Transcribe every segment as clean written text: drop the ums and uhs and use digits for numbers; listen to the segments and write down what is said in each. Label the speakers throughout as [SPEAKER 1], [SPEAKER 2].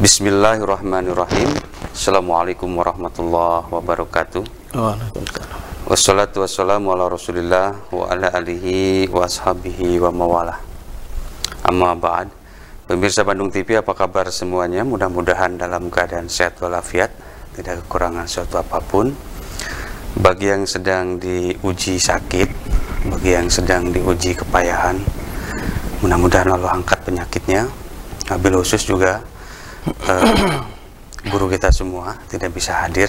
[SPEAKER 1] Bismillahirrahmanirrahim. Assalamualaikum warahmatullahi wabarakatuh.
[SPEAKER 2] Waalaikumsalam.
[SPEAKER 1] Wassalatu wassalamu ala rasulillah wa ala alihi wa ashabihi wa mawalah. Amma ba'd. Pemirsa Bandung TV, apa kabar semuanya? Mudah-mudahan dalam keadaan sehat walafiat, tidak kekurangan suatu apapun. Bagi yang sedang diuji sakit, bagi yang sedang diuji kepayahan, mudah-mudahan Allah angkat penyakitnya. Wabil khusus juga guru kita semua tidak bisa hadir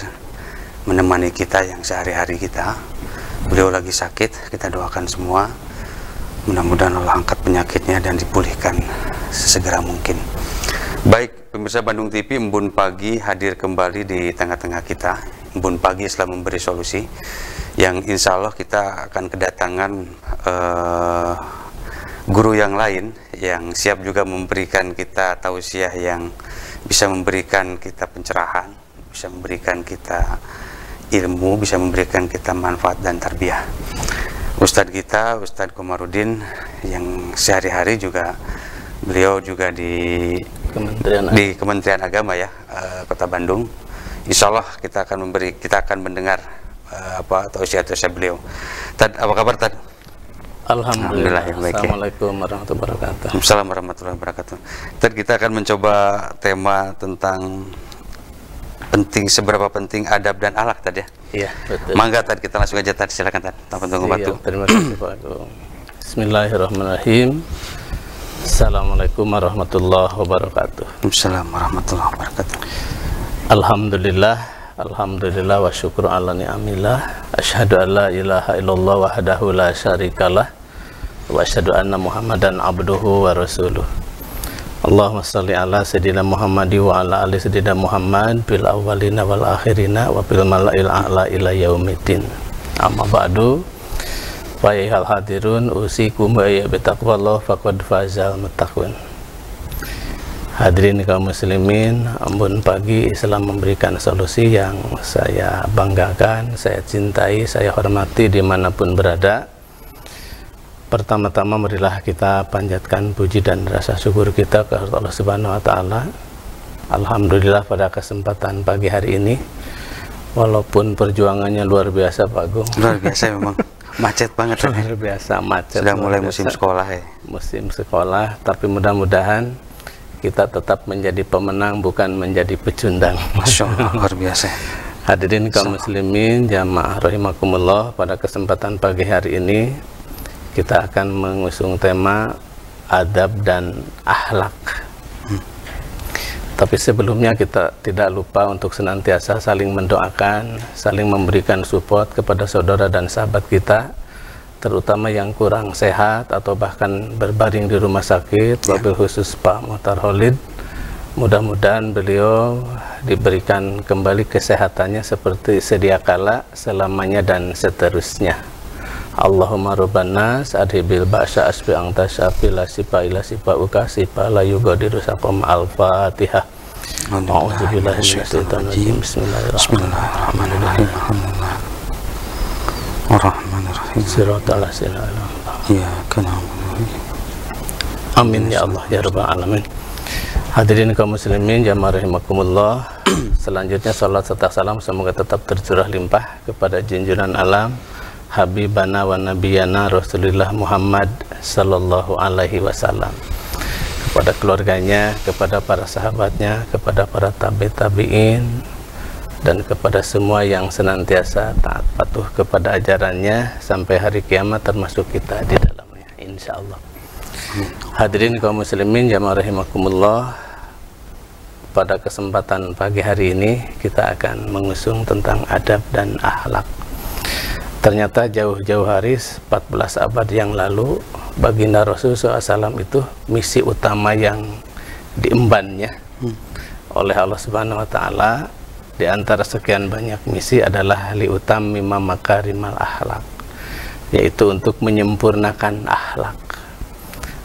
[SPEAKER 1] menemani kita yang sehari-hari kita. Beliau lagi sakit, kita doakan semua mudah-mudahan Allah angkat penyakitnya dan dipulihkan sesegera mungkin. Baik, pemirsa Bandung TV, Embun Pagi hadir kembali di tengah-tengah kita. Embun Pagi setelah memberi solusi yang insya Allah kita akan kedatangan guru yang lain yang siap juga memberikan kita tausiah yang bisa memberikan kita pencerahan, bisa memberikan kita ilmu, bisa memberikan kita manfaat dan tarbiyah. Ustadz kita, Ustadz Komarudin, yang sehari-hari juga beliau juga di Kementerian Agama ya, Kota Bandung. Insya Allah kita akan mendengar tausiah beliau. Tad, apa kabar Tad?
[SPEAKER 2] Alhamdulillah. Assalamualaikum warahmatullahi wabarakatuh.
[SPEAKER 1] Assalamualaikum warahmatullahi wabarakatuh. Tad, kita akan mencoba tema tentang seberapa penting adab dan akhlak Tad ya.
[SPEAKER 2] Iya, betul.
[SPEAKER 1] Mangga Tad, kita langsung aja Tad, silakan Tad. Tanpa tunggu waktu.
[SPEAKER 2] Terima kasih Pak Agung. Bismillahirrahmanirrahim. Assalamualaikum warahmatullahi wabarakatuh.
[SPEAKER 1] Assalamualaikum warahmatullahi wabarakatuh.
[SPEAKER 2] Alhamdulillah wa syukur ala ni'amillah. Asyhadu an la ilaha illallah wahdahu la syarikalah wa asyhadu anna Muhammadan abduhu wa rasuluh. Allahumma shalli ala sayyidina Muhammadi wa ala ali sayyidina Muhammad bil awwalina wal akhirina wa bil mala'il a'la ila yaumiddin. Amma ba'du. Fa ayyuhal hadirun usikum wa bi taqwallah faqad fazal muttaqun. Hadirin kaum muslimin, Embun Pagi Islam memberikan solusi yang saya banggakan, saya cintai, saya hormati dimanapun berada. Pertama-tama marilah kita panjatkan puji dan rasa syukur kita ke Allah Subhanahu wa Ta'ala. Alhamdulillah pada kesempatan pagi hari ini, walaupun perjuangannya luar biasa Pak Agung.
[SPEAKER 1] Luar biasa memang, macet banget.
[SPEAKER 2] Luar biasa macet.
[SPEAKER 1] Sudah mulai musim sekolah ya.
[SPEAKER 2] Musim sekolah, tapi mudah-mudahan kita tetap menjadi pemenang, bukan menjadi pecundang.
[SPEAKER 1] Masya Allah, luar biasa.
[SPEAKER 2] Hadirin kaum muslimin jamaah rahimakumullah, pada kesempatan pagi hari ini kita akan mengusung tema adab dan akhlak. Tapi sebelumnya kita tidak lupa untuk senantiasa saling mendoakan, saling memberikan support kepada saudara dan sahabat kita, terutama yang kurang sehat atau bahkan berbaring di rumah sakit, wabil khusus Pak Muhtar Khalid. Mudah-mudahan beliau diberikan kembali kesehatannya seperti sedia kala, selamanya dan seterusnya. Allahumma rabbanas adhibil ba'sa asbi anta syafi la sifa ila sifa uka sifa la yugadiru saqam. Al-Fatihah. A'udzubillahi minasyaitonir rajim. Bismillahirrahmanirrahim. Ar-Rahmanir-Rahim. Siratal ladzina an'amta 'alaihim. Amin ya Allah ya rabbal alamin. Hadirin kaum muslimin jamaah rahimakumullah. Selanjutnya salat serta salam semoga tetap tercurah limpah kepada junjungan alam habibana wa nabiyana Rasulullah Muhammad sallallahu alaihi wasallam, kepada keluarganya, kepada para sahabatnya, kepada para tabi'in, dan kepada semua yang senantiasa taat patuh kepada ajarannya sampai hari kiamat, termasuk kita di dalamnya insyaallah. Hadirin kaum muslimin jamaah rahimakumullah, pada kesempatan pagi hari ini kita akan mengusung tentang adab dan akhlak. Ternyata jauh-jauh hari 14 abad yang lalu baginda Rasulullah SAW itu misi utama yang diembannya oleh Allah Subhanahu wa Ta'ala. Di antara sekian banyak misi adalah liutam mimma makarimal akhlak, yaitu untuk menyempurnakan akhlak.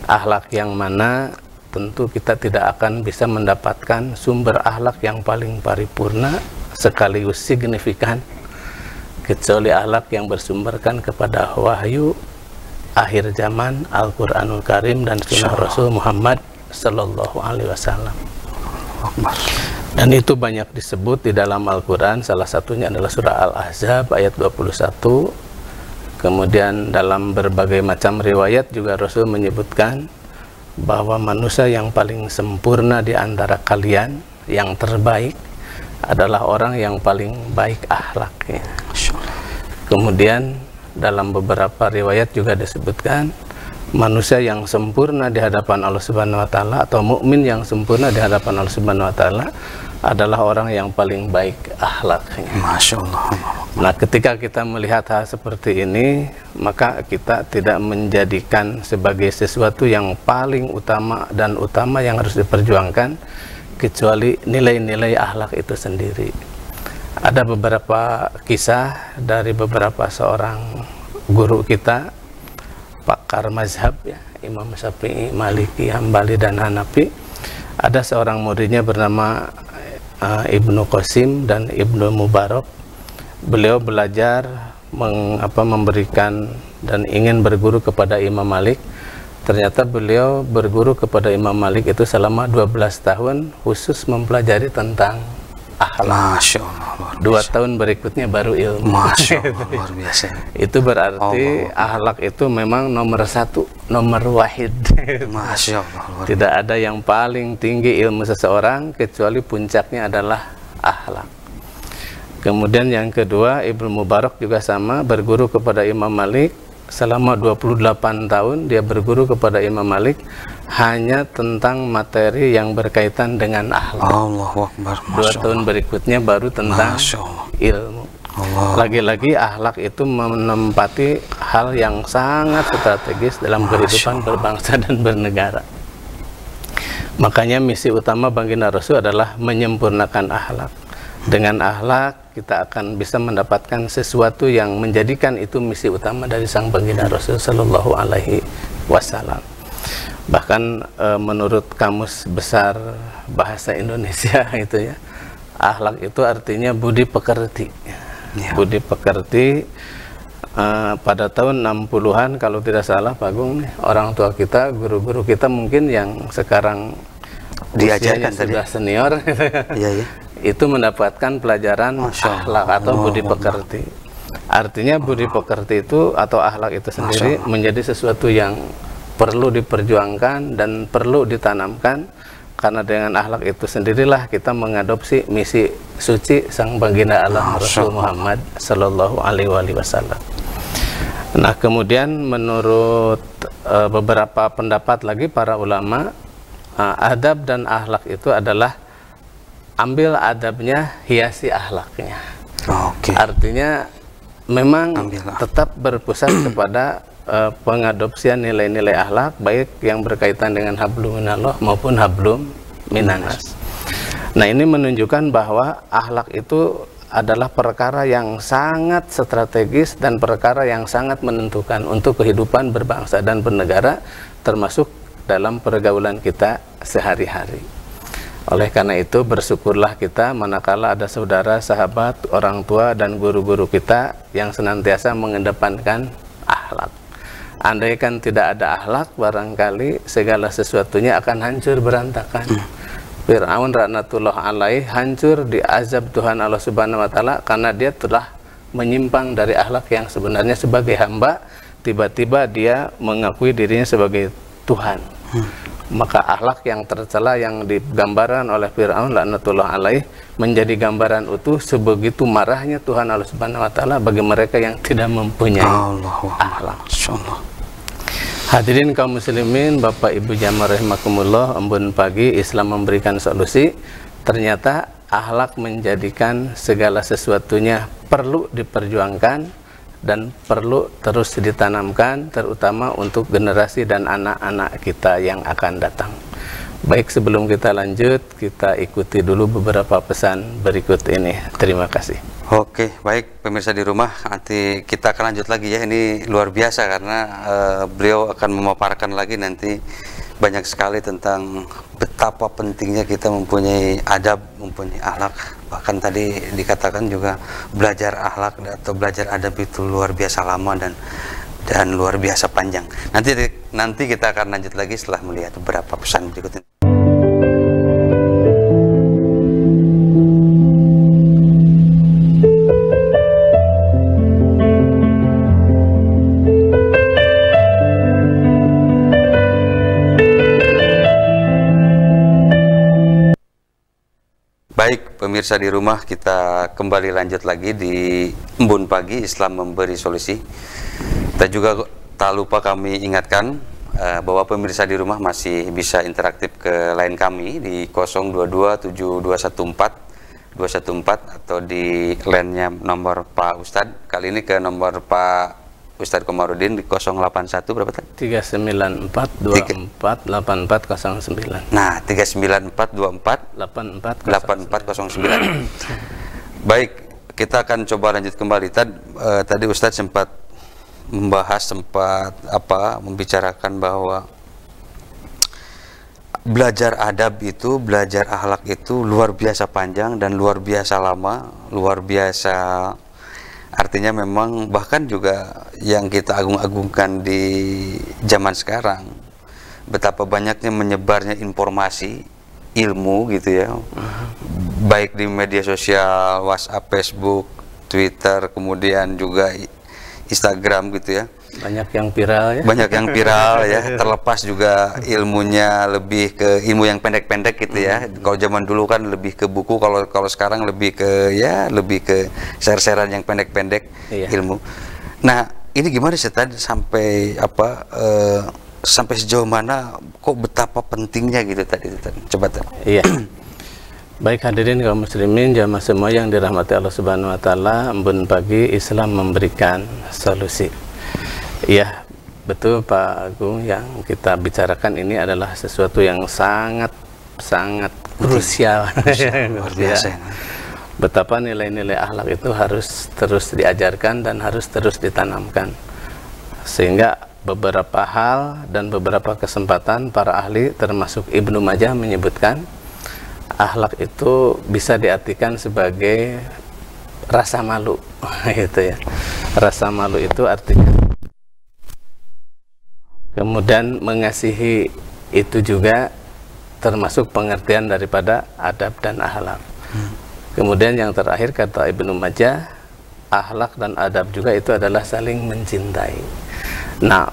[SPEAKER 2] Akhlak yang mana tentu kita tidak akan bisa mendapatkan sumber akhlak yang paling paripurna sekaligus signifikan kecuali akhlak yang bersumberkan kepada wahyu akhir zaman, Al-Quranul Karim dan sunnah Rasul Muhammad Sallallahu Alaihi Wasallam.
[SPEAKER 1] Akbar.
[SPEAKER 2] Dan itu banyak disebut di dalam Al-Quran. Salah satunya adalah surah Al-Ahzab ayat 21. Kemudian dalam berbagai macam riwayat juga Rasul menyebutkan bahwa manusia yang paling sempurna di antara kalian, yang terbaik, adalah orang yang paling baik akhlaknya. Kemudian dalam beberapa riwayat juga disebutkan manusia yang sempurna di hadapan Allah Subhanahu wa taala, atau mukmin yang sempurna di hadapan Allah Subhanahu wa taala, adalah orang yang paling baik akhlaknya.
[SPEAKER 1] Masya Allah.
[SPEAKER 2] Nah, ketika kita melihat hal seperti ini, maka kita tidak menjadikan sebagai sesuatu yang paling utama dan utama yang harus diperjuangkan, kecuali nilai-nilai akhlak itu sendiri. Ada beberapa kisah dari beberapa seorang guru kita, pakar mazhab ya, Imam Syafi'i, Maliki, Hambali, dan Hanafi. Ada seorang muridnya bernama Ibnu Qasim dan Ibnu Mubarak. Beliau belajar memberikan dan ingin berguru kepada Imam Malik. Ternyata beliau berguru kepada Imam Malik itu selama 12 tahun khusus mempelajari tentang akhlak.
[SPEAKER 1] Masya Allah,
[SPEAKER 2] 2 tahun berikutnya baru ilmu.
[SPEAKER 1] Masya Allah, luar biasa.
[SPEAKER 2] Itu berarti akhlak itu memang nomor 1, nomor wahid.
[SPEAKER 1] Masya Allah, luar biasa.
[SPEAKER 2] Tidak ada yang paling tinggi ilmu seseorang kecuali puncaknya adalah akhlak. Kemudian yang kedua, Ibnu Mubarak juga sama, berguru kepada Imam Malik. Selama 28 tahun dia berguru kepada Imam Malik hanya tentang materi yang berkaitan dengan akhlak.
[SPEAKER 1] Allahu Akbar.
[SPEAKER 2] 2 tahun berikutnya baru tentang ilmu. Lagi-lagi akhlak itu menempati hal yang sangat strategis dalam kehidupan berbangsa dan bernegara. Makanya misi utama baginda Rasul adalah menyempurnakan akhlak. Dengan akhlak kita akan bisa mendapatkan sesuatu yang menjadikan itu misi utama dari sang baginda Rasul Sallallahu Alaihi Wasallam. Bahkan menurut Kamus Besar Bahasa Indonesia itu ya, akhlak itu artinya budi pekerti. Ya. Budi pekerti. Pada tahun 60-an kalau tidak salah Pak Agung, orang tua kita, guru-guru kita mungkin yang sekarang diajarkan sudah senior
[SPEAKER 1] iya.
[SPEAKER 2] Itu mendapatkan pelajaran akhlak atau budi pekerti. Artinya budi pekerti itu atau akhlak itu sendiri menjadi sesuatu yang perlu diperjuangkan dan perlu ditanamkan, karena dengan akhlak itu sendirilah kita mengadopsi misi suci sang baginda Allah Rasul Muhammad Sallallahu Alaihi Wasallam. Nah, kemudian menurut beberapa pendapat lagi para ulama, adab dan akhlak itu adalah ambil adabnya, hiasi akhlaknya. Artinya memang tetap berpusat kepada pengadopsian nilai-nilai akhlak, baik yang berkaitan dengan hablum minallah maupun hablum minanas. Nah, ini menunjukkan bahwa akhlak itu adalah perkara yang sangat strategis dan perkara yang sangat menentukan untuk kehidupan berbangsa dan bernegara, termasuk dalam pergaulan kita sehari-hari. Oleh karena itu, bersyukurlah kita manakala ada saudara, sahabat, orang tua, dan guru-guru kita yang senantiasa mengedepankan akhlak. Andaikan tidak ada akhlak, barangkali segala sesuatunya akan hancur berantakan. Fir'aun laknatullah alaih hancur di azab Tuhan Allah Subhanahu wa taala karena dia telah menyimpang dari akhlak yang sebenarnya sebagai hamba, tiba-tiba dia mengakui dirinya sebagai Tuhan. Maka akhlak yang tercela yang digambarkan oleh Fir'aun laknatullah alaih menjadi gambaran utuh sebegitu marahnya Tuhan Allah Subhanahu wa taala bagi mereka yang tidak mempunyai akhlak. Hadirin kaum muslimin, Bapak Ibu jamaah rahimakumullah, embun pagi Islam memberikan solusi. Ternyata akhlak menjadikan segala sesuatunya perlu diperjuangkan dan perlu terus ditanamkan, terutama untuk generasi dan anak-anak kita yang akan datang. Baik, sebelum kita lanjut, kita ikuti dulu beberapa pesan berikut ini. Terima kasih.
[SPEAKER 1] Oke, baik pemirsa di rumah, nanti kita akan lanjut lagi ya. Ini luar biasa karena beliau akan memaparkan lagi nanti banyak sekali tentang betapa pentingnya kita mempunyai adab, mempunyai akhlak. Bahkan tadi dikatakan juga belajar akhlak atau belajar adab itu luar biasa lama dan luar biasa panjang. Nanti kita akan lanjut lagi setelah melihat beberapa pesan berikut ini. Baik pemirsa di rumah, kita kembali lanjut lagi di Embun Pagi Islam Memberi Solusi. Kita juga tak lupa kami ingatkan bahwa pemirsa di rumah masih bisa interaktif ke line kami di 0227214214 atau di line-nya nomor Pak Ustadz. Kali ini ke nomor Pak Ustadz Komarudin di 081 berapa tadi?
[SPEAKER 2] 394248409.
[SPEAKER 1] Nah, 394248409. Baik, kita akan coba lanjut kembali. Tadi Ustadz sempat membicarakan bahwa belajar adab itu, belajar akhlak itu luar biasa panjang dan luar biasa lama, luar biasa. Artinya memang bahkan juga yang kita agung-agungkan di zaman sekarang, betapa banyaknya menyebarnya informasi, ilmu gitu ya, baik di media sosial, WhatsApp, Facebook, Twitter, kemudian juga Instagram gitu ya.
[SPEAKER 2] Banyak yang viral ya.
[SPEAKER 1] Banyak yang viral ya. Terlepas juga ilmunya lebih ke ilmu yang pendek-pendek gitu ya. Kalau zaman dulu kan lebih ke buku, kalau sekarang lebih ke share-sharean yang pendek-pendek ilmu. Nah, ini gimana sih tadi sampai sampai sejauh mana kok betapa pentingnya gitu tadi. Coba tadi. Iya.
[SPEAKER 2] Baik hadirin kaum muslimin jamaah semua yang dirahmati Allah Subhanahu wa taala, Embun Pagi Islam memberikan solusi. Iya, betul Pak Agung, yang kita bicarakan ini adalah sesuatu yang sangat krusial.
[SPEAKER 1] Luar biasa.
[SPEAKER 2] Betapa nilai-nilai akhlak itu harus terus diajarkan dan harus terus ditanamkan. Sehingga beberapa hal dan beberapa kesempatan para ahli termasuk Ibnu Majah menyebutkan akhlak itu bisa diartikan sebagai rasa malu. Gitu ya. Rasa malu itu artinya kemudian mengasihi itu juga termasuk pengertian daripada adab dan akhlak. Kemudian yang terakhir kata Ibnu Majah, akhlak dan adab juga itu adalah saling mencintai. Nah,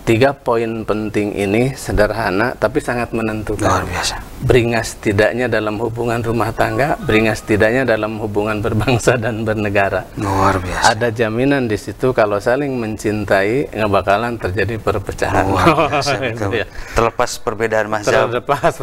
[SPEAKER 2] 3 poin penting ini sederhana tapi sangat menentukan.
[SPEAKER 1] Luar biasa.
[SPEAKER 2] Beringas tidaknya dalam hubungan rumah tangga, beringas tidaknya dalam hubungan berbangsa dan bernegara.
[SPEAKER 1] Luar biasa.
[SPEAKER 2] Ada jaminan di situ kalau saling mencintai nggak bakalan terjadi perpecahan.
[SPEAKER 1] Luar biasa. Terlepas perbedaan mazhab,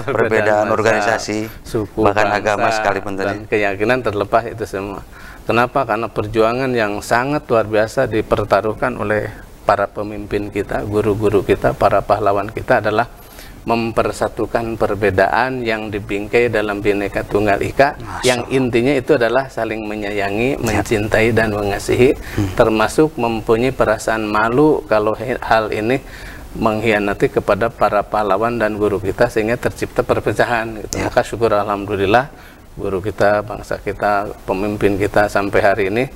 [SPEAKER 1] perbedaan organisasi,
[SPEAKER 2] suku,
[SPEAKER 1] bahkan
[SPEAKER 2] bangsa,
[SPEAKER 1] agama sekalipun
[SPEAKER 2] dan keyakinan terlepas itu semua. Kenapa? Karena perjuangan yang sangat luar biasa dipertaruhkan oleh para pemimpin kita, guru-guru kita, para pahlawan kita adalah mempersatukan perbedaan yang dibingkai dalam Bhinneka Tunggal Ika, yang intinya itu adalah saling menyayangi, mencintai dan mengasihi, termasuk mempunyai perasaan malu kalau hal ini mengkhianati kepada para pahlawan dan guru kita sehingga tercipta perpecahan gitu. Maka syukur alhamdulillah guru kita, bangsa kita, pemimpin kita sampai hari ini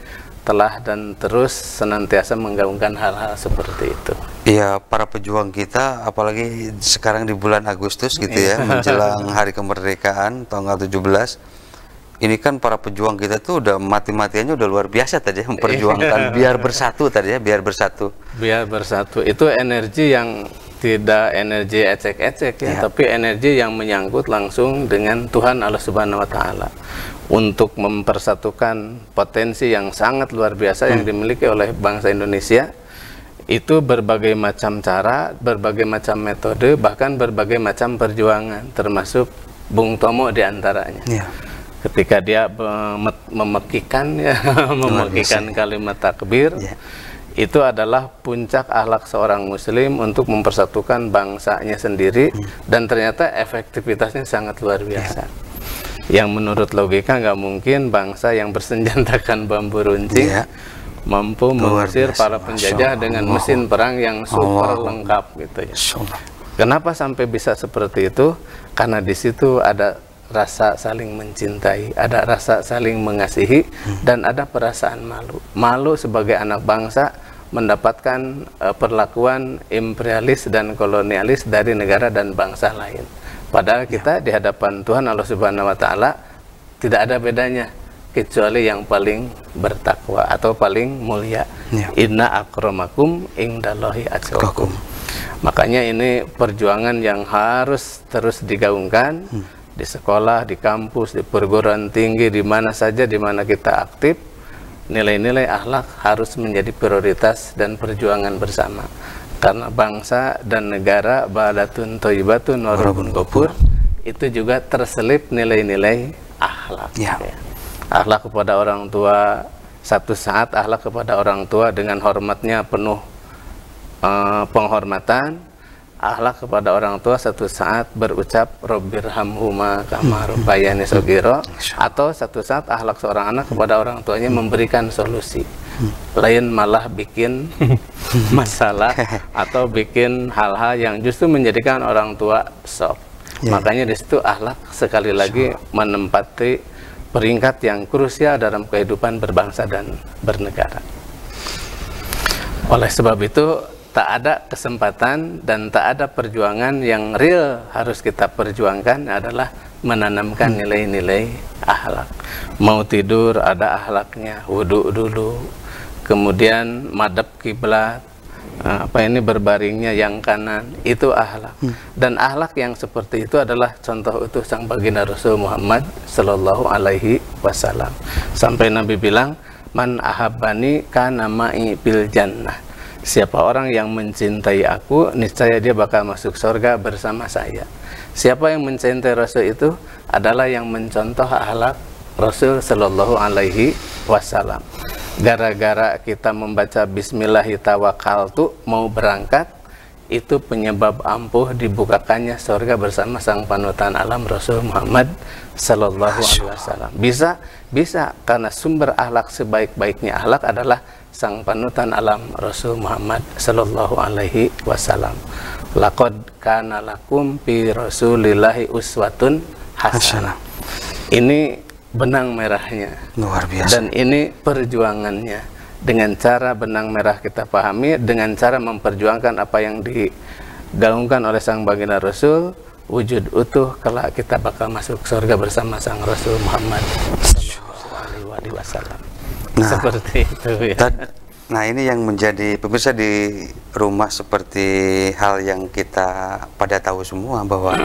[SPEAKER 2] telah dan terus senantiasa menggaungkan hal-hal seperti itu.
[SPEAKER 1] Iya, para pejuang kita, apalagi sekarang di bulan Agustus gitu ya, menjelang hari kemerdekaan tanggal 17, ini kan para pejuang kita tuh udah mati-matiannya udah luar biasa tadi ya, memperjuangkan biar bersatu tadi ya, biar bersatu. Biar
[SPEAKER 2] bersatu, itu energi yang tidak energi ecek-ecek ya, tapi energi yang menyangkut langsung dengan Tuhan Allah Subhanahu wa taala. Untuk mempersatukan potensi yang sangat luar biasa yang dimiliki oleh bangsa Indonesia, itu berbagai macam cara, berbagai macam metode, bahkan berbagai macam perjuangan, termasuk Bung Tomo diantaranya. Ketika dia memekikan kalimat takbir, itu adalah puncak akhlak seorang muslim untuk mempersatukan bangsanya sendiri, dan ternyata efektivitasnya sangat luar biasa. Yang menurut logika nggak mungkin bangsa yang bersenjatakan bambu runcing mampu mengusir para penjajah dengan mesin perang yang super lengkap gitu ya. Kenapa sampai bisa seperti itu? Karena di situ ada rasa saling mencintai, ada rasa saling mengasihi, dan ada perasaan malu. Malu sebagai anak bangsa mendapatkan perlakuan imperialis dan kolonialis dari negara dan bangsa lain. Padahal kita di hadapan Tuhan Allah Subhanahu wa taala tidak ada bedanya kecuali yang paling bertakwa atau paling mulia. Inna akramakum indallahi atqakum. Makanya ini perjuangan yang harus terus digaungkan, di sekolah, di kampus, di perguruan tinggi, di mana saja di mana kita aktif, nilai-nilai akhlak harus menjadi prioritas dan perjuangan bersama. Karena bangsa dan negara balatun thayyibatun wa rabbun ghafur, itu juga terselip nilai-nilai akhlak. Ya. Akhlak kepada orang tua, satu saat akhlak kepada orang tua dengan hormatnya penuh penghormatan. Akhlak kepada orang tua satu saat berucap Rabbirhamhuma kama rabbayani shaghira, atau satu saat akhlak seorang anak kepada orang tuanya memberikan solusi, lain malah bikin masalah atau bikin hal-hal yang justru menjadikan orang tua shock. Makanya di situ akhlak sekali lagi menempati peringkat yang krusial dalam kehidupan berbangsa dan bernegara. Oleh sebab itu, tak ada kesempatan dan tak ada perjuangan yang real harus kita perjuangkan adalah menanamkan nilai-nilai akhlak. Mau tidur ada akhlaknya, wudhu dulu, kemudian madhab kiblat, berbaringnya yang kanan, itu akhlak. Dan akhlak yang seperti itu adalah contoh utuh sang baginda Rasul Muhammad Sallallahu Alaihi Wasallam. Sampai Nabi bilang, man ahabbani kana ma'i bil jannah. Siapa orang yang mencintai aku, niscaya dia bakal masuk surga bersama saya. Siapa yang mencintai Rasul itu adalah yang mencontoh akhlak Rasul Sallallahu Alaihi Wasallam. Gara-gara kita membaca Bismillahi tawakkaltu mau berangkat, itu penyebab ampuh dibukakannya surga bersama sang panutan alam Rasul Muhammad Sallallahu Alaihi Wasallam. Bisa karena sumber akhlak sebaik-baiknya akhlak adalah sang panutan alam Rasul Muhammad Sallallahu Alaihi Wasallam. Laqad kana lakum fi Rasulillahi uswatun hasanah. Ini benang merahnya, luar biasa. Dan ini perjuangannya. Dengan cara benang merah kita pahami, dengan cara memperjuangkan apa yang digaungkan oleh sang baginda Rasul, wujud utuh kelak kita bakal masuk surga bersama sang Rasul Muhammad Sallallahu Alaihi Wasallam. Seperti itu ya.
[SPEAKER 1] Nah, ini yang menjadi pemirsa di rumah, seperti hal yang kita pada tahu semua bahwa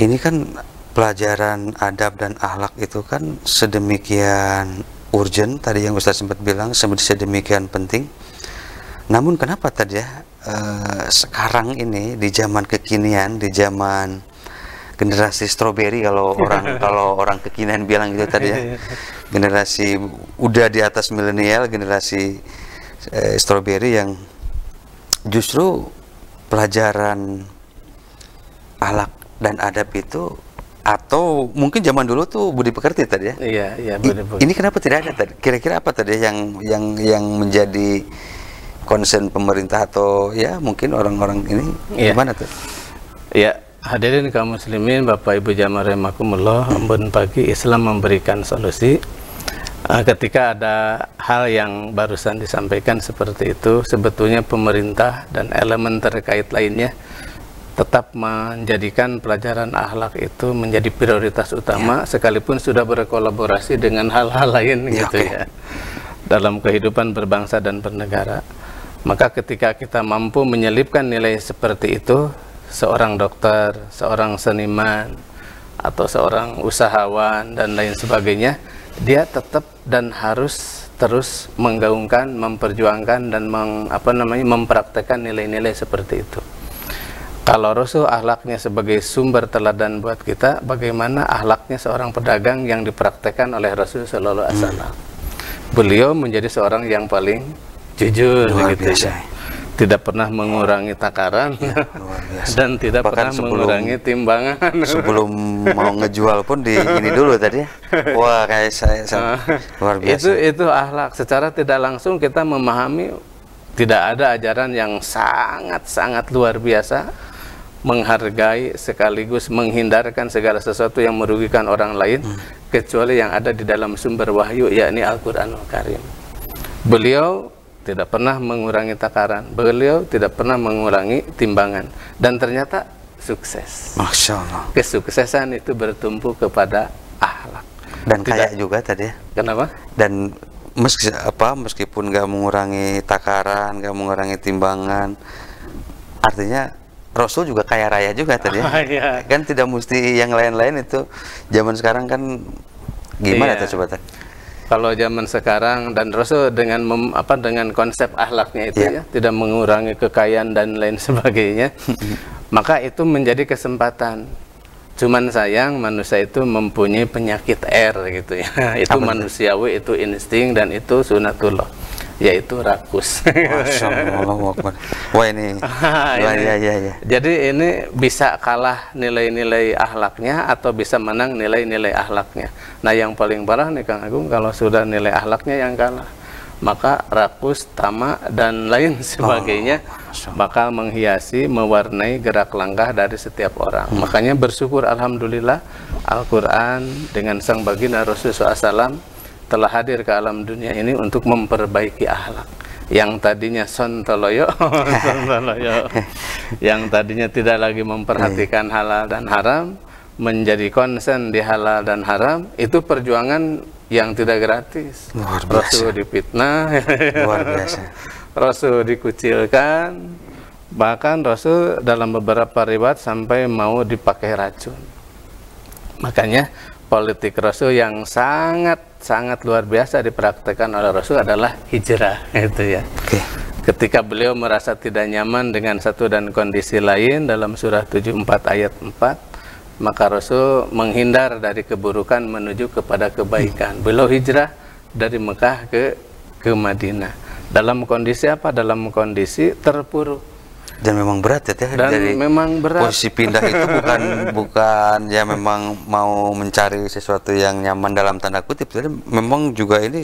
[SPEAKER 1] ini kan pelajaran adab dan akhlak itu kan sedemikian urgent, tadi yang Ustaz sempat bilang sedemikian penting. Namun kenapa tadi ya sekarang ini di zaman kekinian, di zaman generasi stroberi, kalau orang kekinian bilang gitu tadi ya, generasi udah di atas milenial, generasi stroberi yang justru pelajaran akhlak dan adab itu, atau mungkin zaman dulu tuh budi pekerti tadi ya.
[SPEAKER 2] Iya, budi pekerti.
[SPEAKER 1] Ini kenapa tidak ada tadi? Kira-kira apa tadi yang menjadi concern pemerintah atau ya mungkin orang-orang ini gimana tuh?
[SPEAKER 2] Ya, hadirin kaum muslimin, Bapak Ibu jamaah rahimakumullah, embun pagi Islam memberikan solusi. Ketika ada hal yang barusan disampaikan seperti itu, sebetulnya pemerintah dan elemen terkait lainnya tetap menjadikan pelajaran akhlak itu menjadi prioritas utama, sekalipun sudah berkolaborasi dengan hal-hal lain ya dalam kehidupan berbangsa dan bernegara. Maka ketika kita mampu menyelipkan nilai seperti itu, seorang dokter, seorang seniman, atau seorang usahawan dan lain sebagainya, dia tetap dan harus terus menggaungkan, memperjuangkan dan mempraktekkan nilai-nilai seperti itu. Kalau Rasul akhlaknya sebagai sumber teladan buat kita, bagaimana akhlaknya seorang pedagang yang dipraktekkan oleh Rasul Sallallahu Alaihi Wasallam? Beliau menjadi seorang yang paling jujur, gitu ya. Tidak pernah mengurangi takaran dan tidak pernah mengurangi timbangan.
[SPEAKER 1] Sebelum mau ngejual pun ini dulu tadi. Wah, kayak saya luar biasa.
[SPEAKER 2] Itu akhlak. Secara tidak langsung kita memahami tidak ada ajaran yang sangat luar biasa menghargai sekaligus menghindarkan segala sesuatu yang merugikan orang lain kecuali yang ada di dalam sumber wahyu, yakni Al-Qur'anul Karim. Beliau tidak pernah mengurangi takaran, beliau tidak pernah mengurangi timbangan, dan ternyata sukses.
[SPEAKER 1] Masya Allah.
[SPEAKER 2] Kesuksesan itu bertumpu kepada akhlak.
[SPEAKER 1] Dan kaya juga tadi ya.
[SPEAKER 2] Kenapa?
[SPEAKER 1] Dan meskipun nggak mengurangi takaran, nggak mengurangi timbangan, artinya Rasul juga kaya raya juga tadi ya.
[SPEAKER 2] Iya.
[SPEAKER 1] Kan tidak mesti yang lain-lain itu. Zaman sekarang kan gimana
[SPEAKER 2] Iya.
[SPEAKER 1] tuh Sobat?
[SPEAKER 2] Kalau zaman sekarang dan Rasul dengan dengan konsep akhlaknya itu ya, tidak mengurangi kekayaan dan lain sebagainya, maka itu menjadi kesempatan. Cuman sayang manusia itu mempunyai penyakit gitu ya. Itu manusiawi, itu insting, dan itu sunatullah, yaitu rakus.
[SPEAKER 1] Wah ini, ya.
[SPEAKER 2] Jadi ini bisa kalah nilai-nilai akhlaknya atau bisa menang nilai-nilai akhlaknya. Nah yang paling parah nih Kang Agung, kalau sudah nilai akhlaknya yang kalah, maka rakus, tamak, dan lain sebagainya bakal menghiasi, mewarnai gerak langkah dari setiap orang. Makanya bersyukur alhamdulillah Al-Quran dengan sang baginda Rasulullah SAW telah hadir ke alam dunia ini untuk memperbaiki akhlak. Yang tadinya sontoloyo, yang tadinya tidak lagi memperhatikan halal dan haram, menjadi konsen di halal dan haram. Itu perjuangan yang tidak gratis. Rasul dipitnah,
[SPEAKER 1] luar biasa.
[SPEAKER 2] Rasul dikucilkan, bahkan Rasul dalam beberapa riwayat sampai mau dipakai racun. Makanya politik Rasul yang sangat luar biasa dipraktekkan oleh Rasul adalah hijrah, itu ya. Ketika beliau merasa tidak nyaman dengan satu dan kondisi lain, dalam surah 74 ayat 4, maka Rasul menghindar dari keburukan menuju kepada kebaikan. Beliau hijrah dari Mekah ke Madinah. Dalam kondisi apa? Dalam kondisi terpuruk.
[SPEAKER 1] Dan memang berat ya,
[SPEAKER 2] dan
[SPEAKER 1] dari
[SPEAKER 2] memang berat.
[SPEAKER 1] Posisi pindah itu bukan ya memang mau mencari sesuatu yang nyaman dalam tanda kutip, tapi memang juga ini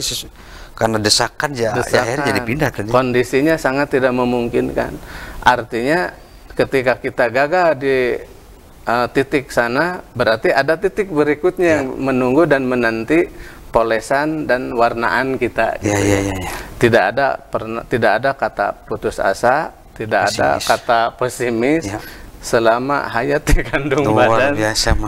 [SPEAKER 1] karena desakan ya akhirnya jadi pindah tadi.
[SPEAKER 2] Kondisinya sangat tidak memungkinkan. Artinya ketika kita gagal di titik sana, berarti ada titik berikutnya yang menunggu dan menanti polesan dan warnaan kita. Tidak ada kata putus asa, tidak ada kata pesimis. Selama hayat dikandung badan,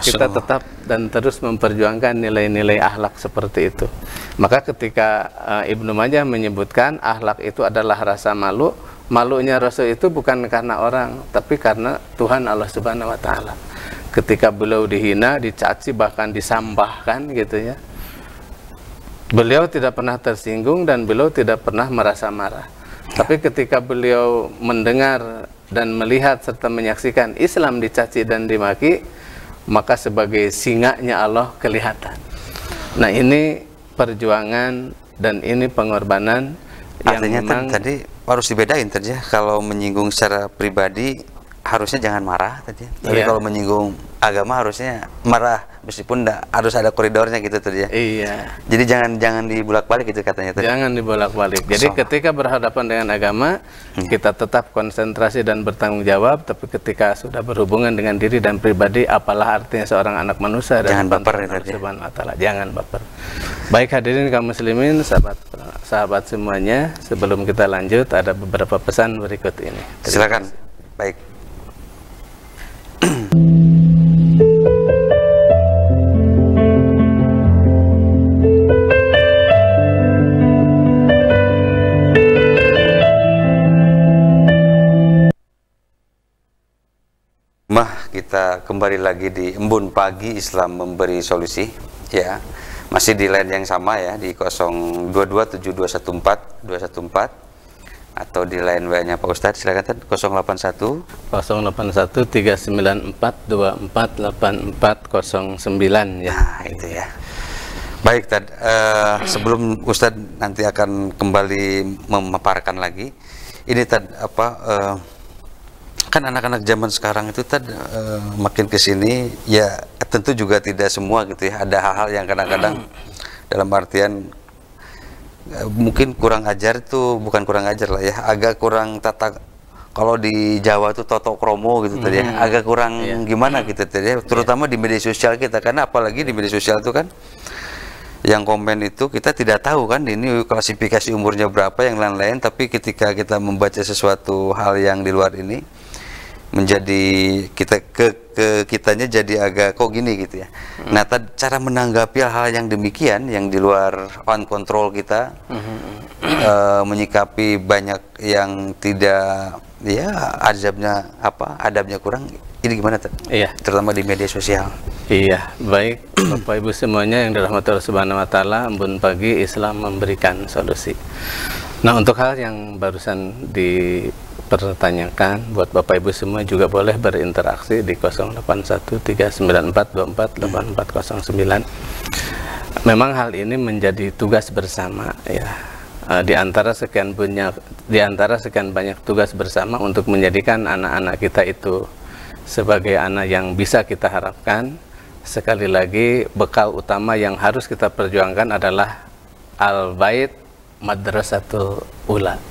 [SPEAKER 2] kita tetap dan terus memperjuangkan nilai-nilai akhlak seperti itu. Maka ketika Ibnu Majah menyebutkan akhlak itu adalah rasa malu, malunya Rasul itu bukan karena orang, tapi karena Tuhan Allah Subhanahu wa Ta'ala. Ketika beliau dihina, dicaci, bahkan disambahkan gitu ya, beliau tidak pernah tersinggung dan beliau tidak pernah merasa marah. Tapi ketika beliau mendengar dan melihat serta menyaksikan Islam dicaci dan dimaki, maka sebagai singanya Allah kelihatan. Nah ini perjuangan dan ini pengorbanan yang
[SPEAKER 1] artinya
[SPEAKER 2] memang
[SPEAKER 1] tadi harus dibedain tadi ya. Kalau menyinggung secara pribadi harusnya jangan marah tadi. Tapi kalau menyinggung agama harusnya marah, meskipun harus ada koridornya gitu tadi ya.
[SPEAKER 2] Iya.
[SPEAKER 1] Jadi jangan dibulak-balik gitu katanya tadi.
[SPEAKER 2] Jangan dibulak-balik. Jadi ketika berhadapan dengan agama, kita tetap konsentrasi dan bertanggung jawab. Tapi ketika sudah berhubungan dengan diri dan pribadi, apalah artinya seorang anak manusia dan
[SPEAKER 1] jangan baper tadi.
[SPEAKER 2] Jangan baper. Baik hadirin kaum muslimin, sahabat semuanya, sebelum kita lanjut ada beberapa pesan berikut ini.
[SPEAKER 1] Silakan. Baik. Kita kembali lagi di Embun Pagi Islam Memberi Solusi ya. Masih di line yang sama ya, di 0227214214 atau di line WA-nya Pak Ustadz. Silakan 081
[SPEAKER 2] 394 ya.
[SPEAKER 1] Nah, itu ya. Baik, sebelum Ustadz nanti akan kembali memaparkan lagi, ini kan anak-anak zaman sekarang itu makin kesini ya tentu juga tidak semua gitu ya, ada hal-hal yang kadang-kadang dalam artian mungkin kurang ajar, itu bukan kurang ajar lah ya, agak kurang tata, kalau di Jawa itu toto kromo gitu tadi ya, agak kurang gimana gitu tadi ya, terutama di media sosial kita, karena apalagi di media sosial itu kan yang komen itu kita tidak tahu kan ini klasifikasi umurnya berapa yang lain-lain, tapi ketika kita membaca sesuatu hal yang di luar ini menjadi kitanya jadi agak kok gini gitu ya. Nah, cara menanggapi hal yang demikian yang di luar on control kita, menyikapi banyak yang tidak ya adabnya kurang, ini gimana tuh?
[SPEAKER 2] Iya.
[SPEAKER 1] Terutama di media sosial.
[SPEAKER 2] Iya, baik Bapak Ibu semuanya yang dirahmati Allah Subhanahu wa taala, embun pagi Islam memberikan solusi. Nah, untuk hal yang barusan dipertanyakan, buat Bapak Ibu semua juga boleh berinteraksi di 081394248409. Memang hal ini menjadi tugas bersama ya. Di antara sekian banyak tugas bersama untuk menjadikan anak-anak kita itu sebagai anak yang bisa kita harapkan. Sekali lagi, bekal utama yang harus kita perjuangkan adalah Al-Bait Madrasatul Ula.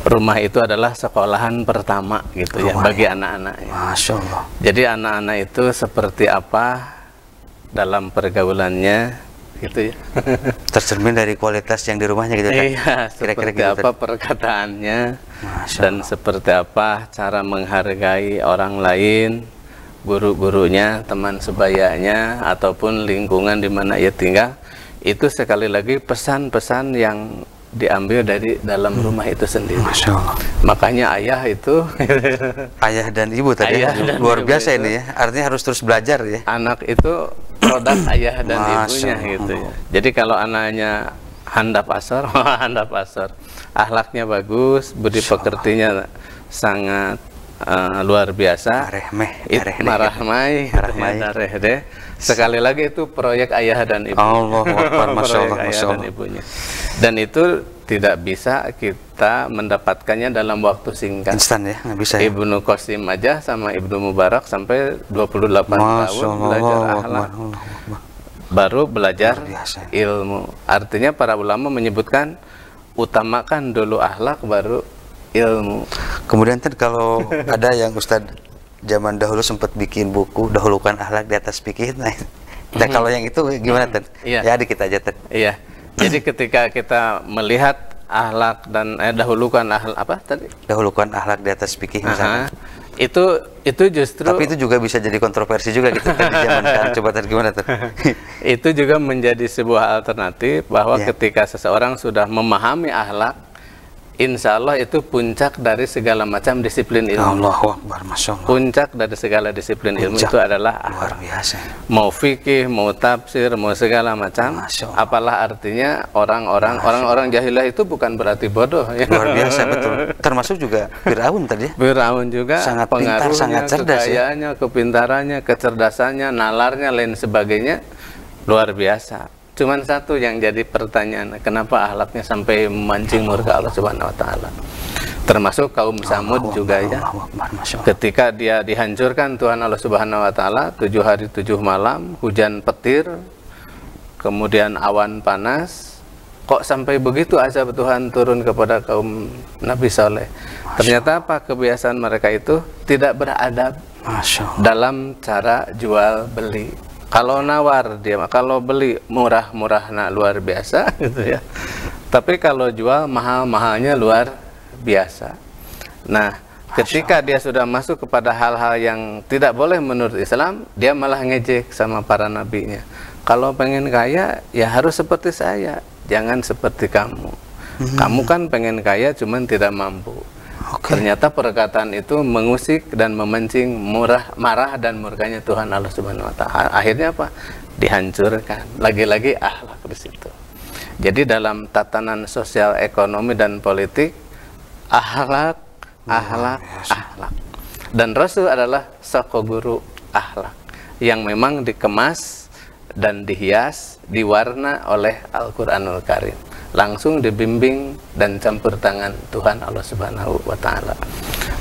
[SPEAKER 2] Rumah itu adalah sekolahan pertama gitu ya bagi anak-anaknya.
[SPEAKER 1] Masya Allah.
[SPEAKER 2] Jadi anak-anak itu seperti apa dalam pergaulannya gitu ya.
[SPEAKER 1] Tercermin dari kualitas yang di rumahnya gitu kan.
[SPEAKER 2] Iya, seperti gitu, apa perkataannya dan seperti apa cara menghargai orang lain, guru-gurunya, teman sebayanya ataupun lingkungan di mana ia tinggal. Itu sekali lagi pesan-pesan yang diambil dari dalam rumah itu sendiri. Masya Allah. Makanya ayah itu
[SPEAKER 1] ayah dan ibu tadi luar biasa itu. Ini ya. Artinya harus terus belajar ya.
[SPEAKER 2] Anak itu produk ayah dan ibunya gitu ya. Jadi kalau anaknya handap asor, akhlaknya bagus, budi pekertinya sangat luar biasa. Marahmai. Sekali lagi itu proyek ayah dan ibunya.
[SPEAKER 1] Allahu Akbar, Masya Allah, Masya Allah.
[SPEAKER 2] Dan ibunya. Dan itu tidak bisa kita mendapatkannya dalam waktu singkat.
[SPEAKER 1] Instan ya, nggak bisa ya?
[SPEAKER 2] Ibnu Qasim aja sama Ibnu Mubarak sampai 28 tahun belajar akhlak. Baru belajar ilmu. Artinya para ulama menyebutkan utamakan dulu akhlak baru ilmu.
[SPEAKER 1] Kemudian kan kalau ada yang Ustadz zaman dahulu sempat bikin buku dahulukan akhlak di atas fikih. Nah, kalau yang itu gimana Tad?
[SPEAKER 2] Iya.
[SPEAKER 1] Ya adik kita aja Tad.
[SPEAKER 2] Iya. Jadi ketika kita melihat akhlak dan dahulukan akhlak apa tadi?
[SPEAKER 1] Dahulukan akhlak di atas fikih misalnya.
[SPEAKER 2] Itu justru.
[SPEAKER 1] Tapi itu juga bisa jadi kontroversi juga gitu di zaman sekarang. Coba Tad gimana Tad?
[SPEAKER 2] Itu juga menjadi sebuah alternatif bahwa ketika seseorang sudah memahami akhlak, insya Allah itu puncak dari segala macam disiplin ilmu.
[SPEAKER 1] Allahu Akbar, Masya Allah.
[SPEAKER 2] Puncak dari segala disiplin ilmu itu adalah
[SPEAKER 1] luar biasa.
[SPEAKER 2] Mau fikih, mau tafsir, mau segala macam. Apalah artinya orang-orang jahiliyah itu bukan berarti bodoh. Ya.
[SPEAKER 1] Luar biasa betul. Termasuk juga Fir'aun tadi.
[SPEAKER 2] Fir'aun juga
[SPEAKER 1] sangat pintar, sangat cerdas.
[SPEAKER 2] Kekayaannya, kepintarannya, kecerdasannya, nalarnya, lain sebagainya luar biasa. Cuman satu yang jadi pertanyaan, kenapa akhlaknya sampai memancing murka Allah Subhanahu wa taala? Termasuk kaum Samud juga ya. Ketika dia dihancurkan Tuhan Allah Subhanahu wa taala 7 hari 7 malam, hujan petir, kemudian awan panas, kok sampai begitu azab Tuhan turun kepada kaum Nabi Saleh? Ternyata apa? Kebiasaan mereka itu tidak beradab dalam cara jual beli. Kalau nawar dia, kalau beli murah-murah luar biasa gitu ya. Tapi kalau jual mahal-mahalnya luar biasa. Nah, ketika dia sudah masuk kepada hal-hal yang tidak boleh menurut Islam, dia malah ngejek sama para nabinya. Kalau pengen kaya ya harus seperti saya, jangan seperti kamu. Kamu kan pengen kaya cuman tidak mampu. Ternyata perkataan itu mengusik dan memancing marah dan murkanya Tuhan Allah Subhanahu wa taala. Akhirnya apa? Dihancurkan. Lagi-lagi akhlak di situ. Jadi dalam tatanan sosial, ekonomi dan politik, akhlak. Dan Rasul adalah soko guru akhlak yang memang dikemas dan dihias, diwarna oleh Al-Qur'anul Karim. Langsung dibimbing dan campur tangan Tuhan Allah Subhanahu wa taala.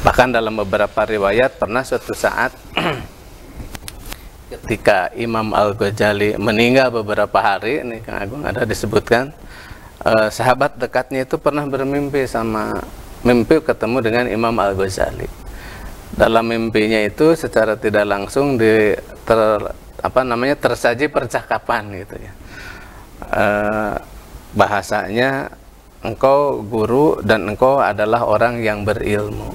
[SPEAKER 2] Bahkan dalam beberapa riwayat pernah suatu saat ketika Imam Al-Ghazali meninggal beberapa hari, ini Kang Agung ada disebutkan, sahabat dekatnya itu pernah mimpi ketemu dengan Imam Al-Ghazali. Dalam mimpinya itu secara tidak langsung tersaji percakapan gitu ya. Bahasanya, engkau guru dan engkau adalah orang yang berilmu.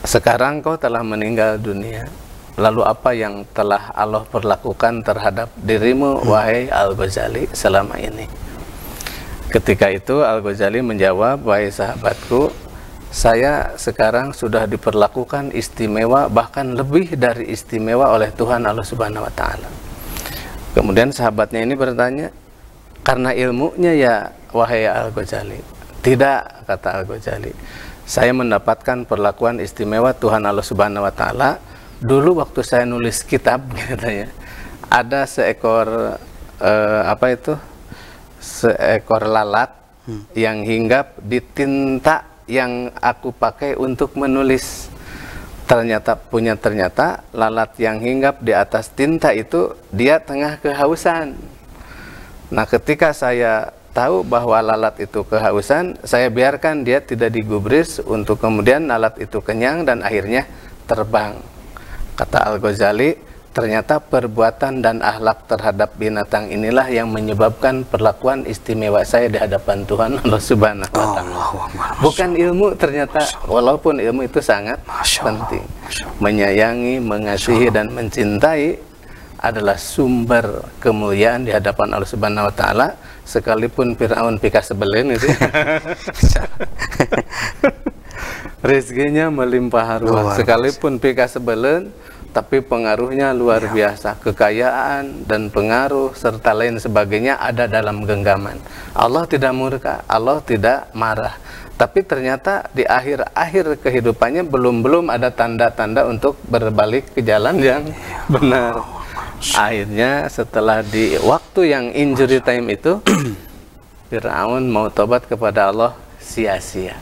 [SPEAKER 2] sekarang kau telah meninggal dunia, lalu apa yang telah Allah perlakukan terhadap dirimu, wahai Al-Ghazali, selama ini? Ketika itu Al-Ghazali menjawab, wahai sahabatku, saya sekarang sudah diperlakukan istimewa, bahkan lebih dari istimewa oleh Tuhan Allah Subhanahu wa Ta'ala. Kemudian sahabatnya ini bertanya, karena ilmunya ya wahai Al-Ghazali? Tidak, kata Al-Ghazali, saya mendapatkan perlakuan istimewa Tuhan Allah Subhanahu wa Ta'ala. Dulu waktu saya nulis kitab, katanya, ada seekor seekor lalat yang hinggap di tinta yang aku pakai untuk menulis. Ternyata lalat yang hinggap di atas tinta itu, dia tengah kehausan. Nah, ketika saya tahu bahwa lalat itu kehausan, saya biarkan dia tidak digubris untuk kemudian lalat itu kenyang dan akhirnya terbang. Kata Al-Ghazali, ternyata perbuatan dan akhlak terhadap binatang inilah yang menyebabkan perlakuan istimewa saya di hadapan Tuhan Allah Subhanahu wa Ta'ala. Bukan ilmu ternyata, walaupun ilmu itu sangat penting. Menyayangi, mengasihi dan mencintai adalah sumber kemuliaan di hadapan Allah Subhanahu wa Ta'ala, sekalipun Fir'aun pika sebelin itu. Rezekinya melimpah ruah, sekalipun pika sebelin, tapi pengaruhnya luar biasa. Kekayaan dan pengaruh serta lain sebagainya ada dalam genggaman. Allah tidak murka, Allah tidak marah, tapi ternyata di akhir-akhir kehidupannya belum ada tanda-tanda untuk berbalik ke jalan yang benar. Akhirnya setelah di waktu yang injury time itu, Fir'aun mau tobat kepada Allah, sia-sia.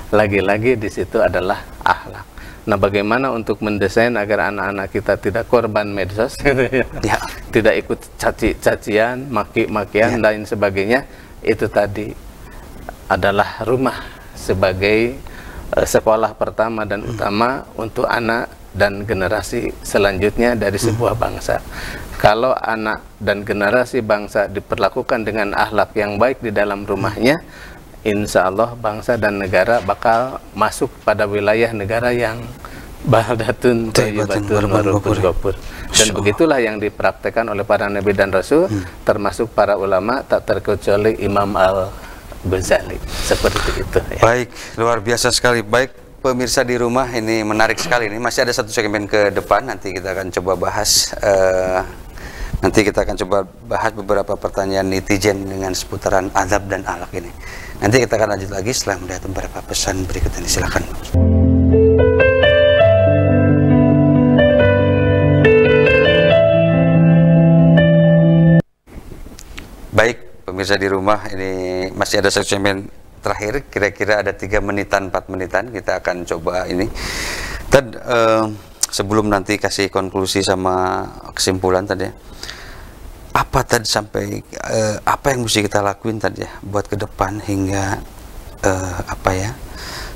[SPEAKER 2] Lagi-lagi di situ adalah akhlak. Nah, bagaimana untuk mendesain agar anak-anak kita tidak korban medsos, tidak ikut caci-cacian, maki-makian, lain sebagainya. Itu tadi adalah rumah sebagai sekolah pertama dan utama untuk anak dan generasi selanjutnya dari sebuah bangsa. Kalau anak dan generasi bangsa diperlakukan dengan akhlak yang baik di dalam rumahnya, insya Allah bangsa dan negara bakal masuk pada wilayah negara yang baldatun thayyibatun warabun ghafur. Dan begitulah yang dipraktekkan oleh para nabi dan rasul, termasuk para ulama, tak terkecuali Imam Al-Ghazali. Seperti itu ya.
[SPEAKER 1] Baik, luar biasa sekali. Baik pemirsa di rumah, ini menarik sekali. Ini masih ada satu segmen ke depan, nanti kita akan coba bahas. Nanti kita akan coba bahas beberapa pertanyaan netizen dengan seputaran adab dan akhlak ini. Nanti kita akan lanjut lagi setelah melihat beberapa pesan berikut ini. Silakan. Baik pemirsa di rumah, ini masih ada satu segmen terakhir, kira-kira ada 3 menitan 4 menitan kita akan coba ini. Dan sebelum nanti kasih konklusi sama kesimpulan tadi ya, apa tadi sampai apa yang mesti kita lakuin tadi ya buat ke depan hingga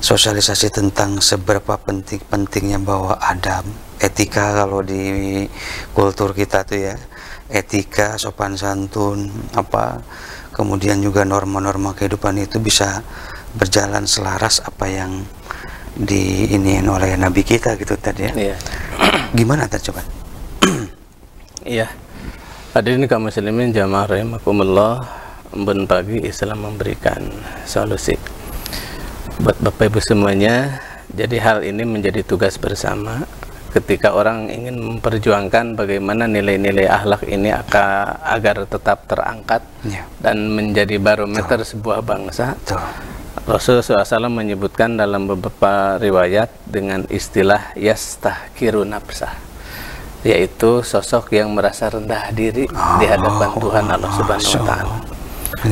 [SPEAKER 1] sosialisasi tentang seberapa pentingnya bahwa adab, etika kalau di kultur kita tuh ya, etika, sopan santun, kemudian juga norma-norma kehidupan itu bisa berjalan selaras apa yang diiniin oleh Nabi kita gitu tadi ya. Iya. Gimana tadi coba?
[SPEAKER 2] Iya. Hadirin kaum muslimin jamaah rahimakumullah, ben pagi Islam memberikan solusi buat Bapak Ibu semuanya. Jadi hal ini menjadi tugas bersama ketika orang ingin memperjuangkan bagaimana nilai-nilai akhlak ini agar tetap terangkat dan menjadi barometer sebuah bangsa. Rasulullah SAW menyebutkan dalam beberapa riwayat dengan istilah yastahkiru nafsah, yaitu sosok yang merasa rendah diri di hadapan Tuhan Allah Subhanahu wa Ta'ala.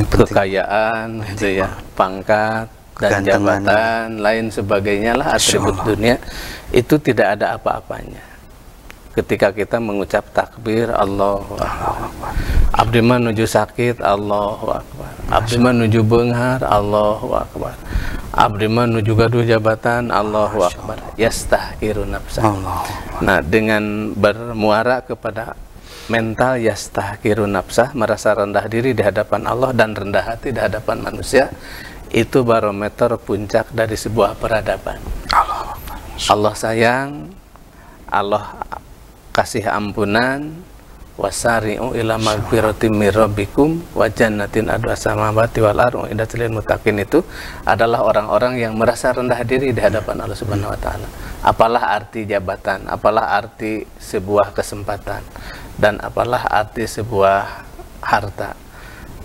[SPEAKER 2] Kekayaan, gitu ya, pangkat dan jabatan, lain sebagainya lah, atribut dunia itu tidak ada apa-apanya. Ketika kita mengucap takbir, Allahu Akbar, abdi menuju sakit, Allahu Akbar, abdi menuju benghar, Allahu Akbar, abdi menuju gaduh jabatan, Allahu Akbar, yastahkiru nafsah. Nah, dengan bermuara kepada mental yastahkiru nafsah, merasa rendah diri di hadapan Allah dan rendah hati di hadapan manusia, itu barometer puncak dari sebuah peradaban. Allah sayang, Allah kasih ampunan, wasari'u ila magfiratim mir rabbikum wa jannatin adu samawati wal ardu indatil lil muttaqin, itu adalah orang-orang yang merasa rendah diri di hadapan Allah Subhanahu wa taala. Apalah arti jabatan, apalah arti sebuah kesempatan, dan apalah arti sebuah harta,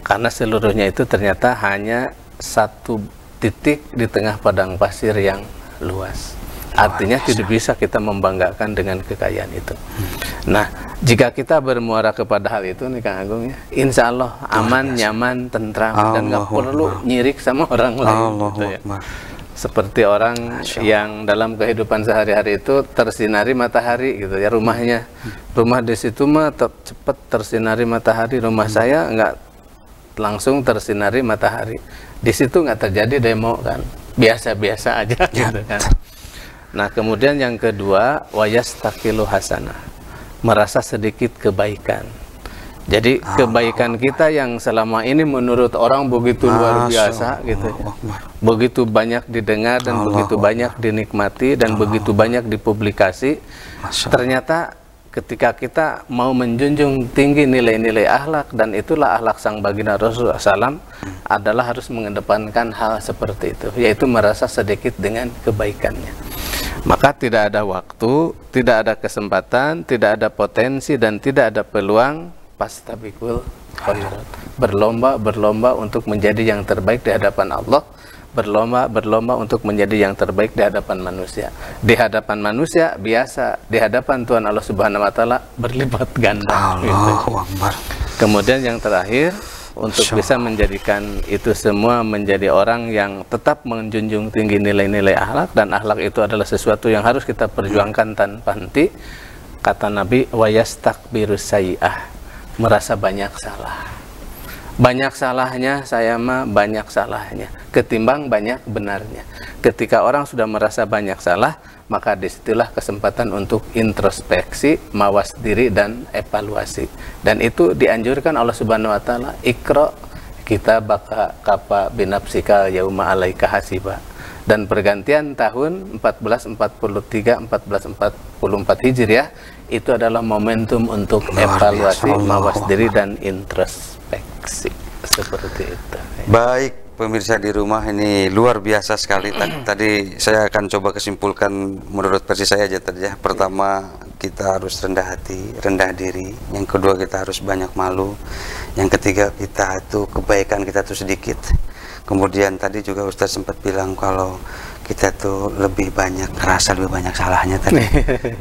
[SPEAKER 2] karena seluruhnya itu ternyata hanya satu titik di tengah padang pasir yang luas. Artinya tidak bisa kita membanggakan dengan kekayaan itu. Nah, jika kita bermuara kepada hal itu nih Kang Agung ya, insya Allah aman, nyaman, tentram, dan nggak perlu nyirik sama orang lain. Gitu ya. Seperti orang yang dalam kehidupan sehari-hari itu tersinari matahari gitu ya, rumah di situ mah cepat tersinari matahari, rumah saya nggak langsung tersinari matahari. Di situ nggak terjadi demo kan, biasa-biasa aja gitu kan. Nah, kemudian yang kedua, wayastaqilu hasanah, merasa sedikit kebaikan. Jadi kebaikan kita yang selama ini menurut orang begitu luar biasa gitu ya, begitu banyak didengar dan begitu banyak dinikmati dan begitu banyak dipublikasi, ternyata ketika kita mau menjunjung tinggi nilai-nilai akhlak, dan itulah akhlak sang baginda Rasulullah SAW, adalah harus mengedepankan hal seperti itu, yaitu merasa sedikit dengan kebaikannya. Maka tidak ada waktu, tidak ada kesempatan, tidak ada potensi, dan tidak ada peluang fastabiqul khairat. Berlomba untuk menjadi yang terbaik di hadapan Allah, berlomba untuk menjadi yang terbaik di hadapan manusia. Di hadapan manusia biasa, di hadapan Tuhan Allah Subhanahu wa taala berlipat ganda. Allahu Akbar. Kemudian yang terakhir, untuk bisa menjadikan itu semua menjadi orang yang tetap menjunjung tinggi nilai-nilai akhlak, dan akhlak itu adalah sesuatu yang harus kita perjuangkan tanpa henti. Kata Nabi, wayastakbirus sayyi'ah, merasa banyak salah. Banyak salahnya, saya mah banyak salahnya ketimbang banyak benarnya. Ketika orang sudah merasa banyak salah, maka disitulah kesempatan untuk introspeksi, mawas diri, dan evaluasi. Dan itu dianjurkan Allah Subhanahu wa taala, Iqra kitabaka kafa binafsika yauma alaika hasiba. Dan pergantian tahun 1443-1444 Hijriah itu adalah momentum untuk evaluasi, mawas diri, dan introspeksi. Seperti itu.
[SPEAKER 1] Baik pemirsa di rumah, ini luar biasa sekali. Tadi saya akan coba kesimpulkan menurut versi saya aja tadi ya. Pertama, kita harus rendah hati, rendah diri. Yang kedua, kita harus banyak malu. Yang ketiga, kita itu kebaikan kita tuh sedikit. Kemudian tadi juga Ustadz sempat bilang kalau kita tuh lebih banyak merasa lebih banyak salahnya tadi.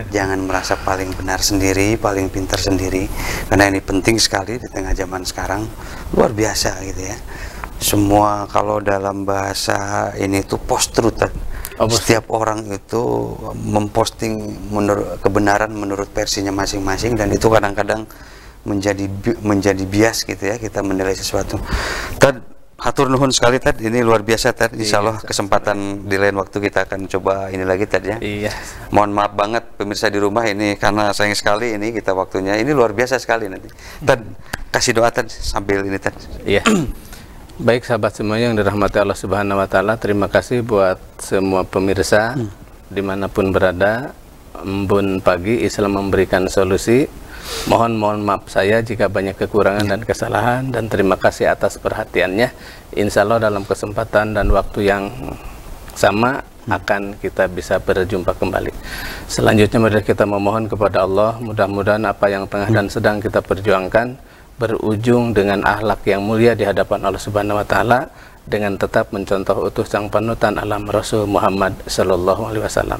[SPEAKER 1] Jangan merasa paling benar sendiri, paling pintar sendiri, karena ini penting sekali di tengah zaman sekarang. Luar biasa gitu ya. Semua kalau dalam bahasa ini tuh post-truth. Setiap orang itu memposting kebenaran menurut versinya masing-masing, dan itu kadang-kadang menjadi bias gitu ya, kita menilai sesuatu. Hatur nuhun sekali Tad, ini luar biasa Tad. Insya Allah kesempatan di lain waktu kita akan coba ini lagi Tad ya.
[SPEAKER 2] Iya.
[SPEAKER 1] Mohon maaf banget pemirsa di rumah ini, karena sayang sekali ini kita waktunya ini luar biasa sekali nanti. Tad, kasih doa Tad sambil ini Tad.
[SPEAKER 2] Iya. Baik sahabat semuanya yang dirahmati Allah Subhanahu wa taala, terima kasih buat semua pemirsa dimanapun berada. Embun pagi Islam memberikan solusi. Mohon maaf saya jika banyak kekurangan dan kesalahan, dan terima kasih atas perhatiannya. Insya Allah dalam kesempatan dan waktu yang sama akan kita bisa berjumpa kembali. Selanjutnya mari kita memohon kepada Allah, mudah-mudahan apa yang tengah dan sedang kita perjuangkan berujung dengan akhlak yang mulia di hadapan Allah Subhanahu wa taala, dengan tetap mencontoh utuh sang panutan alam Rasul Muhammad sallallahu alaihi wasallam.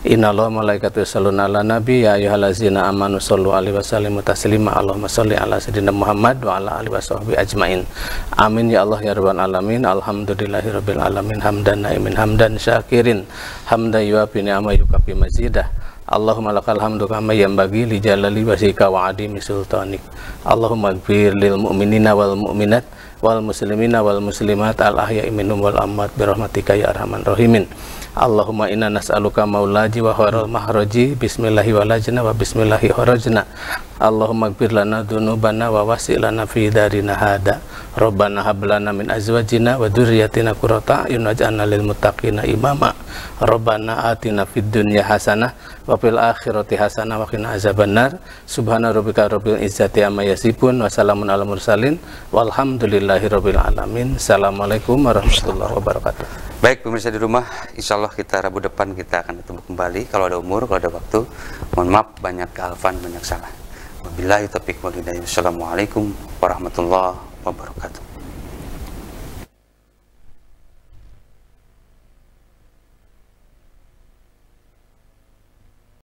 [SPEAKER 2] Innallaha malaikatahu yusholluna 'alan nabi ya ayyuhallazina amanu shollu alaihi wasallimu taslima. Allahumma sholli ala sayyidina Muhammad wa ala alihi washabbihi ajmain. Amin ya Allah ya rabbal alamin. Alhamdulillahirabbil alamin, hamdan naimin hamdan syakirin, hamdan yuwafi ni'ama yukafi mazidah. Allahumma lakal hamdu kama yanbaghi li jalali wajhika wa adimi sultanik. Allahumma ighfir lil mu'minina wal mu'minat wal muslimina wal muslimat al ahya'i minhum wal amwat bi rahmatika ya arhamar rahimin. Allahumma inna nas'aluka maulaji wa khairal mahraji bismillahi walajna wa bismillahi kharajna. Allahumma ighfir lana dzunubana wa wasi' lana fi darina hada. Rabbana hab lana min azwajina wa dzurriyyatina qurrata a'yun waj'alna lil muttaqina imama. Rabbana atina fid dunya hasanah wa fil akhirati hasanah wa qina azabannar. Subhana rabbika rabbil izzati amma yasifun wa salamun alal mursalin walhamdulillahi rabbil alamin. Assalamualaikum warahmatullahi wabarakatuh.
[SPEAKER 1] Baik pemirsa di rumah, insya Allah kita Rabu depan kita akan ketemu kembali. Kalau ada umur, kalau ada waktu. Mohon maaf banyak kealfan, banyak salah. Wabillahi taufiq wal hidayah. Assalamualaikum warahmatullahi wabarakatuh.